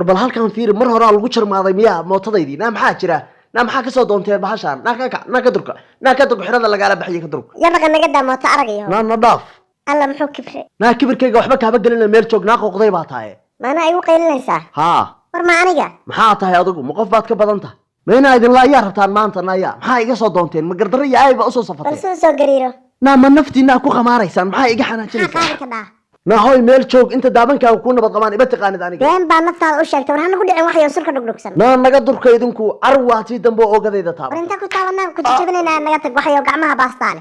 bal halkan fiiri mar hore lagu jarmaaday miyaa mootadaydii naa maxaa jira naa maxaa ka soo doontay bahashan naa ka durka xirada lagala baxay ka durka yabaqa naga daa mooto aragayo naa dhaaf alla muxuu kibre naa kibirkayga waxba kaaba galina meel joog naa qoqday baa tahay maana ay u qaylinaysaa haa war ma aniga maxaa tahay adigu ma qof baad ka badan tahay meena idin la ayaa rabtaan maanta naaya maxaa iga soo doonteen ma gardarro iyo ayba u soo safartay bal soo gariiro naa ma naftiina ku qamaaraysaan maxaa iga xanaajinaysaa na hoy meel joog inta daabankaaga ku nabad qabaan iba taqaanid aniga been baa naftaada u sheegtay war hana ku dhicin wax yar surka dhugdhugsan naa naga durka idinku carwaati dambe ogadayda taaba war inta ku taabanaa ku jajabinayna naga tag wax yar gacmaha baastaale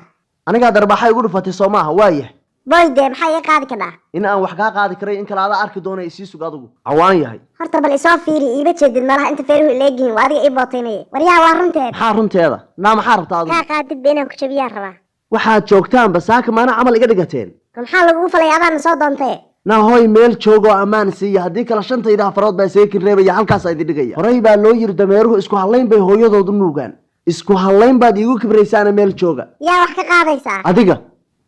aniga darbaxay ugu dhufatay Soomaha waaye boyde maxay iga qaadi karaa in aan wax ka qaadi karay in kala arki doonay isii sug adigu awaan yahay horta bal isoo fiiri iiba jeedin malaha inta feeruhu leegiin waa adiga ii bootaynay war yaa waa runteeda naa maxaa rabtaa adigu ka qaadid beenan ku jabiyaan rabaa waxaad joogtaan basaaka maana camal iga dhigateen maxaa lagu falay adaan soo doontay naa hoy meel joogo ammaan siiya hadii kala shantayda farood baa seekin reebaya halkaas ay dhigaya horay baa loo yiri dameeruhu isku halayn bay hooyadoodu nuugaan isku halayn baad iigu kibraysaan meel jooga yaa wax ka qaadaysaa adiga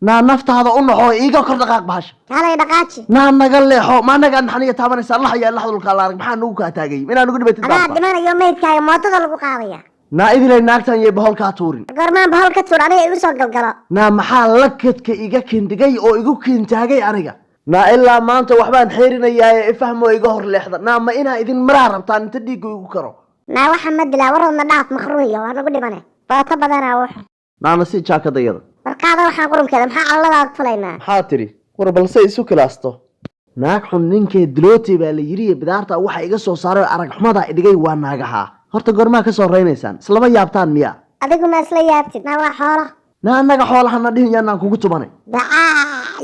naa naftaada u naxo iiga kor dhaqaaq bahash kaalay dhaqaaji naa naga leexo ma naga naxaniya taabanaysa Allah ya Allah dhulka la arag maxaa nagu ka taagay inaan ugu dhibatid baa dhimanayo meydkaaga mootada lagu qaadaya naa idilay naagtan iyo bahol ka tuurin gormaan bahol ka tuur aniga igu soo galgalo naa maxaa la kadka iga kindigay oo igu kintaagay aniga naa ilaa maanta waxbaan xeerinayaa ifahmo iga hor leexda naa ma inaa idin maraa rabtaan inta dhiigu igu karo naa waxa ma dilaa waradna dhaaf makhruuyo waa nagu dhimane baata badanaa wax naa nasi jaakadayada barkaada waxaan qurunkeeda maxaa callada fulaynaa maxaa tiri war balse isu kilaasto naag xun ninkee dilooti baa la yiri bidaarta waxa iga soo saaray arag xumada idhigay waa naagaha horta gormaa ka soo reynaysaan islama yaabtaan miya adigu ma isla yaabtid naa waa xoolo naa anaga xoolahana dhihin yaanaan kugu tumanay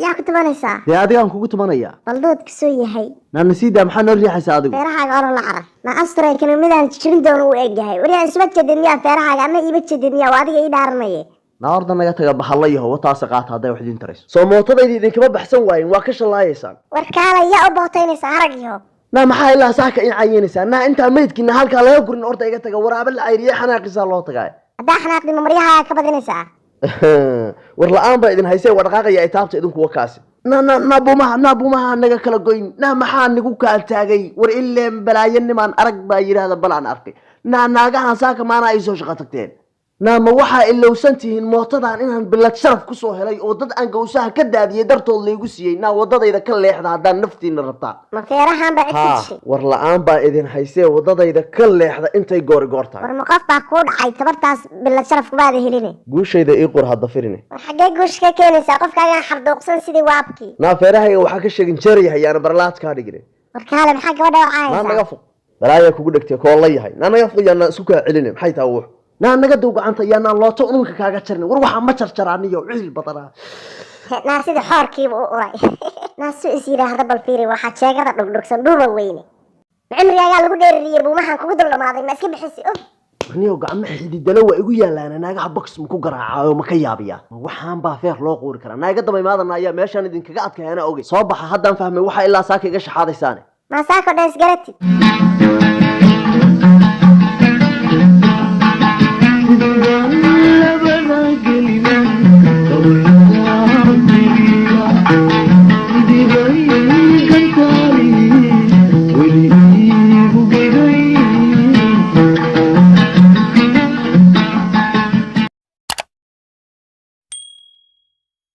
yaa ku tumanaysaa dee adigaan kugu tumanaya baldoodka soo yahay naa nasiida maxaa noo riixaysaa adigu feerahaaga oro la carar naa astureykana midaan jijibin doono u eg yahay waryaa isma jedin miyaa feerahaaga ama iiba jedin miyaa waa adiga ii dhaaranaye naa orda naga taga bahalayaho wataasa qaata hadday wax idin tarayso soo mootadayda idinkama baxsan waayin waa ka shallaayaysaan war kaala yaa u bootaynaysaa haragyo naa maxaa ilaa saaka in cayeynaysaa naa intaa meydkiina halkaa laga gurin orda iga taga waraaba la cayriye xanaaqisaa loo tagaay haddaa xanaaqdima maryahaaga ka badinaysaa war la-aan baa idin haysee waa dhaqaaqaya ay taabta idinku wakaasi naabumaha naga kala goyn naa maxaa nigu kaa taagay war ileen balaayo nimaan arag baa yidhaahda bal aan arkay naa naagahan saaka maana ay soo shaqo tagteen naa ma waxaa ilowsan tihiin mootadan inaan bilad sharaf ku soo helay oo dad aan gawsaha ka daadiyey dartood laygu siiyey naa wadadayda ka leexda haddaan naftiina rabtaan ma feerahan baa cidkishay war la-aan baa idin haysee wadadayda ka leexda intay goor tahay war ma qof baa kuu dhacay tabartaas bilad sharaf kubaada heline guushayda ii qor hadda firine war xaggee guush ka keenaysaa qofkaagaan xarduuqsan sidii waabkii naa feerahayga waxaa ka sheegin jeeryahay yaana barlaad kaa dhigine war kaale maxaa gabadha naa naga fuq balaayaa kugu dhegtay koo la yahay naa naga fuq yaana isku kaa celine maxay taa wuux naa naga dow gacanta yaanaan looto ununka kaaga jarin war waxaa ma jarjaraaniyo ciil badanaa naa sida xoorkiiba u uray naa su is yidhaahda bal fiiri waxaa jeegada dhugdhugsan dhuuba weyne cimrigaagaa lagu dheeririyey buumahan kugu dul dhamaaday ma iska bixisi aniyo gacmo xididalo waa igu yaalaana naagaha box ma ku garaacayo ma ka yaabiya waxaan baa feer loo quuri karaa naaga daba imaadana ayaa meeshaan idinkaga adkaayana ogey soo baxa haddaan fahmay waxaa ilaa saaka iga shaxaadaysaane maasaako dhan isgaratid